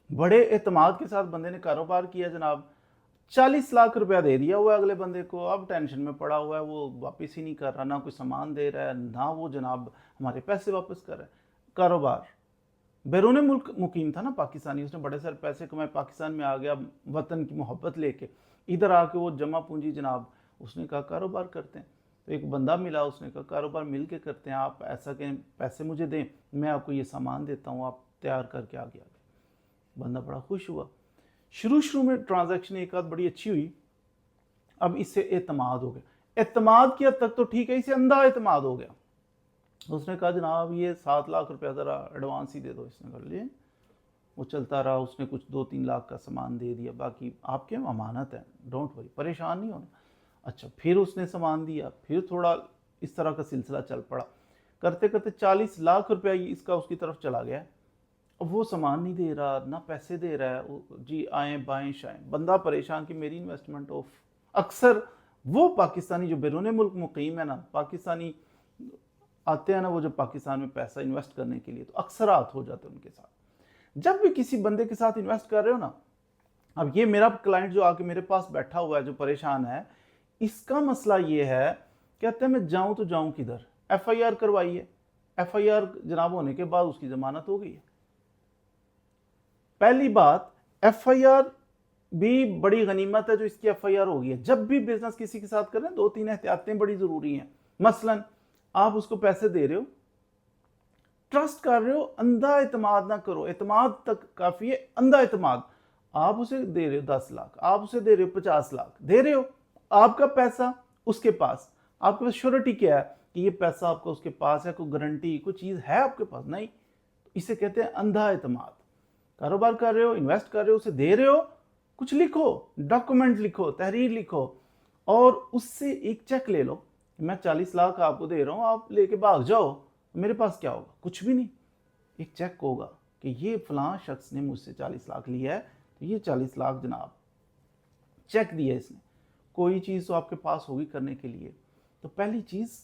बड़े एतमाद के साथ बंदे ने कारोबार किया जनाब, 40 लाख रुपया दे दिया हुआ है अगले बंदे को, अब टेंशन में पड़ा हुआ है, वो वापस ही नहीं कर रहा, ना कोई सामान दे रहा है, ना वो जनाब हमारे पैसे वापस कर रहा है। कारोबार बैरून मुल्क मुकीम था ना पाकिस्तानी, उसने बड़े सारे पैसे कमाए, पाकिस्तान में आ गया वतन की मोहब्बत लेके, इधर आके वो जमा पूंजी जनाब, उसने कहा कारोबार करते हैं। तो एक बंदा मिला, उसने कहा कारोबार मिल के करते हैं, आप ऐसा कहें पैसे मुझे दें, मैं आपको ये सामान देता हूँ, आप तैयार करके आगे आगे। बंदा बड़ा खुश हुआ। शुरू शुरू में ट्रांजैक्शन एक आध बड़ी अच्छी हुई, अब इससे एतमाद हो गया। एतमाद की हद तक तो ठीक है, इसे अंधा एतमाद हो गया। उसने कहा जनाब ये 7 लाख रुपया ज़रा एडवांस ही दे दो। इसने कर लिए, वो चलता रहा, उसने कुछ 2-3 लाख का सामान दे दिया, बाकी आपके अमानत है, डोंट वरी, परेशान नहीं होना। अच्छा, फिर उसने सामान दिया, फिर थोड़ा इस तरह का सिलसिला चल पड़ा, करते करते 40 लाख रुपया इसका उसकी तरफ चला गया। अब वो सामान नहीं दे रहा, ना पैसे दे रहा है, जी आए बाएं शाएं, बंदा परेशान कि मेरी इन्वेस्टमेंट ऑफ। अक्सर वो पाकिस्तानी जो बैरून मुल्क मुकीम है ना, पाकिस्तानी आते हैं ना, वो जो पाकिस्तान में पैसा इन्वेस्ट करने के लिए, तो अक्सर हाथ हो जाते हैं उनके साथ। जब भी किसी बंदे के साथ इन्वेस्ट कर रहे हो ना, अब ये मेरा क्लाइंट जो आके मेरे पास बैठा हुआ है, जो परेशान है, इसका मसला ये है, कहते हैं मैं जाऊं तो जाऊं किधर, FIR करवाइए। FIR जनाब होने के बाद उसकी जमानत हो गई है। पहली बात, FIR भी बड़ी गनीमत है जो इसकी FIR हो गई है। जब भी बिजनेस किसी के साथ कर रहे हैं, 2-3 एहतियातें बड़ी जरूरी हैं। मसलन आप उसको पैसे दे रहे हो, ट्रस्ट कर रहे हो, अंधा एतमाद ना करो, एतमाद तक काफी है, अंधा एतमाद। आप उसे दे रहे हो 10 लाख, आप उसे दे रहे हो 50 लाख, दे रहे हो, आपका पैसा उसके पास, आपके पास श्योरिटी क्या है कि ये पैसा आपका उसके पास है, कोई गारंटी कोई चीज है आपके पास? नहीं। इसे कहते हैं अंधा एतमाद। कारोबार कर रहे हो, इन्वेस्ट कर रहे हो, उसे दे रहे हो, कुछ लिखो, डॉक्यूमेंट लिखो, तहरीर लिखो, और उससे एक चेक ले लो, मैं 40 लाख आपको दे रहा हूं, आप लेके भाग जाओ, मेरे पास क्या होगा? कुछ भी नहीं। एक चेक होगा कि ये फलां शख्स ने मुझसे 40 लाख लिया है, तो ये 40 लाख जनाब चेक दिया इसने। कोई चीज़ तो आपके पास होगी करने के लिए। तो पहली चीज़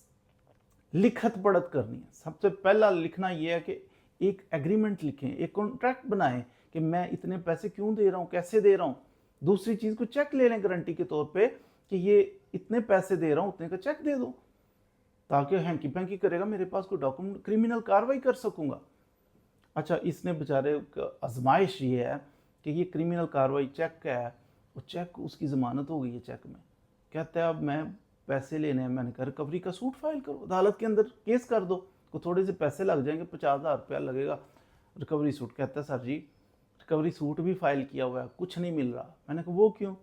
लिखत पढ़त करनी है। सबसे पहला लिखना यह है कि एक एग्रीमेंट लिखें, एक कॉन्ट्रैक्ट बनाएं कि मैं इतने पैसे क्यों दे रहा हूं, कैसे दे रहा हूं। दूसरी चीज़ को चेक ले लें गारंटी के तौर पे कि ये इतने पैसे दे रहा हूं, उतने का चेक दे दो, ताकि हैंकी पैंकी करेगा मेरे पास कोई डॉक्यूमेंट, क्रिमिनल कार्रवाई कर सकूंगा। अच्छा, इसने बेचारे आजमाइश ये है कि ये क्रिमिनल कार्रवाई चेक क्या है, वो चेक उसकी ज़मानत हो गई है चेक में। कहता है अब मैं पैसे लेने हैं, मैंने कहा रिकवरी का सूट फाइल करो, अदालत के अंदर केस कर दो, को थोड़े से पैसे लग जाएंगे, 50,000 रुपया लगेगा रिकवरी सूट। कहता है सर जी रिकवरी सूट भी फाइल किया हुआ है, कुछ नहीं मिल रहा। मैंने कहा वो क्यों?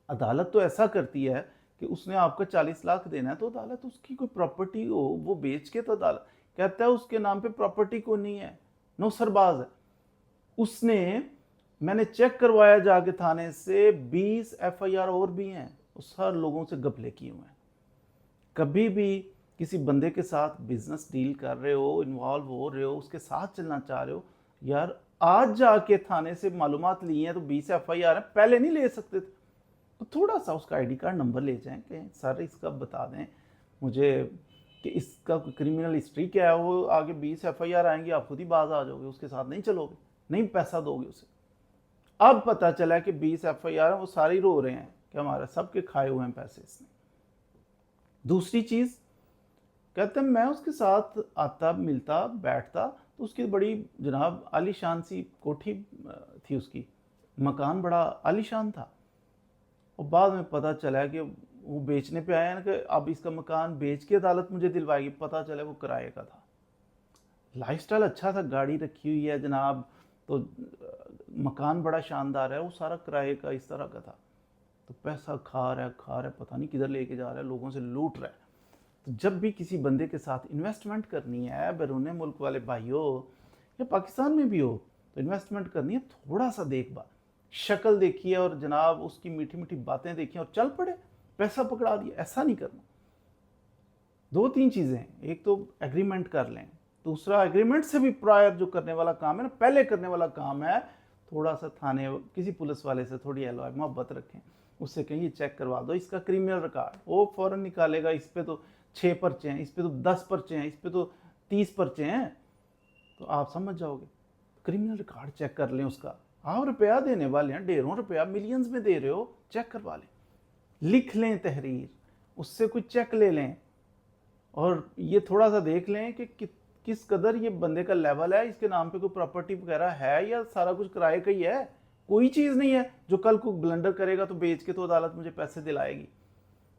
अदालत तो ऐसा करती है कि उसने आपको 40 लाख देना है, तो अदालत उसकी कोई प्रॉपर्टी हो वो बेच के, तो अदालत कहता है उसके नाम पे प्रॉपर्टी को नहीं है, नो सरबाज है उसने। मैंने चेक करवाया जाके थाने से, 20 FIR और भी हैं, उस हर लोगों से गपले किए हुए हैं। कभी भी किसी बंदे के साथ बिजनेस डील कर रहे हो, इन्वॉल्व हो रहे हो, उसके साथ चलना चाह रहे हो, यार आज जाके थाने से मालूमात ली है तो 20 FIR है, पहले नहीं ले सकते थे, तो थोड़ा सा उसका ID कार्ड नंबर ले जाएं कि सर इसका बता दें मुझे कि इसका क्रिमिनल हिस्ट्री क्या है, वो आगे 20 FIR आएंगी, आप खुद ही बाज आ जाओगे, उसके साथ नहीं चलोगे, नहीं पैसा दोगे उसे। अब पता चला कि 20 FIR है, वो सारे रो रहे हैं कि हमारे सबके खाए हुए हैं पैसे इसने। दूसरी चीज़, कहते हैं मैं उसके साथ आता मिलता बैठता तो उसकी बड़ी जनाब आलीशान सी कोठी थी, उसकी मकान बड़ा आलीशान था, और बाद में पता चला कि वो बेचने पे आया ना, कि अब इसका मकान बेच के अदालत मुझे दिलवाएगी, पता चला वो किराए का था। लाइफस्टाइल अच्छा था, गाड़ी रखी हुई है जनाब, तो मकान बड़ा शानदार है, वो सारा किराए का इस तरह का था। तो पैसा खा रहा है, पता नहीं किधर लेके जा रहा है, लोगों से लूट रहा है। तो जब भी किसी बंदे के साथ इन्वेस्टमेंट करनी है, बैरून मुल्क वाले भाइयों या पाकिस्तान में भी हो, तो इन्वेस्टमेंट करनी है, थोड़ा सा देख बा शक्ल देखिए और जनाब उसकी मीठी मीठी बातें देखिए और चल पड़े, पैसा पकड़ा दिया, ऐसा नहीं करना। 2-3 चीज़ें हैं, एक तो एग्रीमेंट कर लें, दूसरा एग्रीमेंट से भी प्रायर जो करने वाला काम है ना, पहले करने वाला काम है, थोड़ा सा थाने किसी पुलिस वाले से थोड़ी एलॉय मोहब्बत रखें, उससे कहीं चेक करवा दो इसका क्रिमिनल रिकॉर्ड, वो फ़ौरन निकालेगा, इस पर तो 6 पर्चे हैं, इस पर तो 10 पर्चे हैं, इस पर तो 30 पर्चे हैं, तो आप समझ जाओगे। क्रिमिनल रिकॉर्ड चेक कर लें उसका। आप रुपया देने वाले हैं, ढेरों रुपया मिलियंस में दे रहे हो, चेक करवा लें, लिख लें तहरीर, उससे कोई चेक ले लें और ये थोड़ा सा देख लें कि किस कदर ये बंदे का लेवल है, इसके नाम पे कोई प्रॉपर्टी वगैरह है या सारा कुछ किराए का ही है। कोई चीज़ नहीं है जो कल को ब्लंडर करेगा तो बेच के तो अदालत मुझे पैसे दिलाएगी।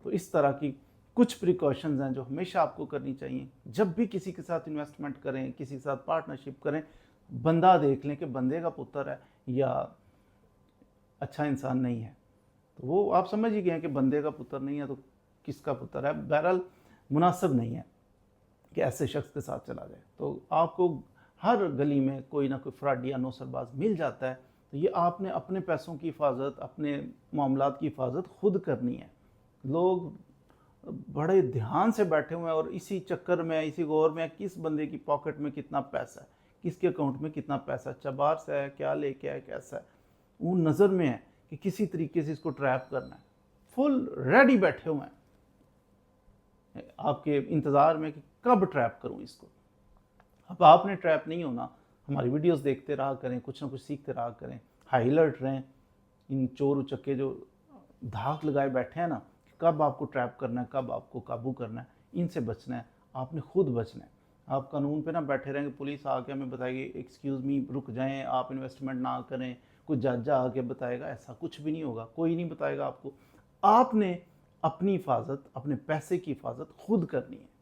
तो इस तरह की कुछ प्रिकॉशंस हैं जो हमेशा आपको करनी चाहिए। जब भी किसी के साथ इन्वेस्टमेंट करें, किसी के साथ पार्टनरशिप करें, बंदा देख लें कि बंदे का पुत्र है या अच्छा इंसान नहीं है। तो वो आप समझ ही गए हैं कि बंदे का पुत्र नहीं है तो किसका पुत्र है। बहरहाल मुनासिब नहीं है कि ऐसे शख्स के साथ चला जाए। तो आपको हर गली में कोई ना कोई फ्रॉड या नौसरबाज मिल जाता है। तो ये आपने अपने पैसों की हिफाजत, अपने मामलात की हिफाजत खुद करनी है। लोग बड़े ध्यान से बैठे हुए हैं और इसी चक्कर में, इसी गौर में किस बंदे की पॉकेट में कितना पैसा है, किसके अकाउंट में कितना पैसा, चबार से है, क्या लेके है, कैसा है, वो नज़र में है कि किसी तरीके से इसको ट्रैप करना है। फुल रेडी बैठे हुए हैं आपके इंतज़ार में कि कब ट्रैप करूं इसको। अब आपने ट्रैप नहीं होना, हमारी वीडियोस देखते रहा करें, कुछ ना कुछ सीखते रहा करें, हाई अलर्ट रहें। इन चोर उचक्के जो धाक लगाए बैठे हैं ना, कब आपको ट्रैप करना है, कब आपको काबू करना है, इनसे बचना है। आपने खुद बचना है। आप कानून पे ना बैठे रहेंगे, पुलिस आके हमें बताएगी एक्सक्यूज़ मी रुक जाएं, आप इन्वेस्टमेंट ना करें, कोई जज आके बताएगा, ऐसा कुछ भी नहीं होगा, कोई नहीं बताएगा आपको। आपने अपनी हिफाजत, अपने पैसे की हिफाजत खुद करनी है।